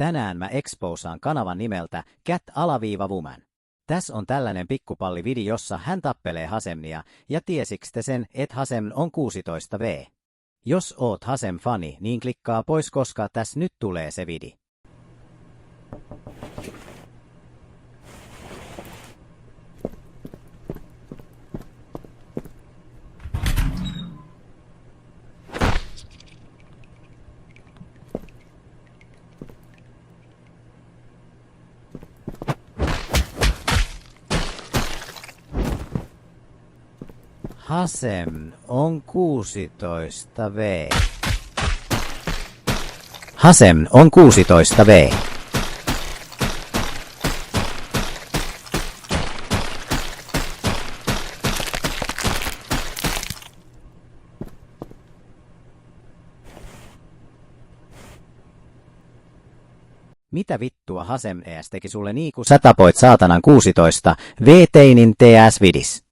Tänään mä exposaan kanavan nimeltä Cat-Woman. Tässä on tällainen pikkupalli-video, jossa hän tappelee Hasemnia, ja tiesiks te sen, että Hasem on 16V? Jos oot Hasem-fani, niin klikkaa pois, koska tässä nyt tulee se vidi. Hasem on 16V. Hasem on 16V. Mitä vittua Hasem ES teki sulle niiku sä tapoit saatanan 16 V-teinin TS-vidis?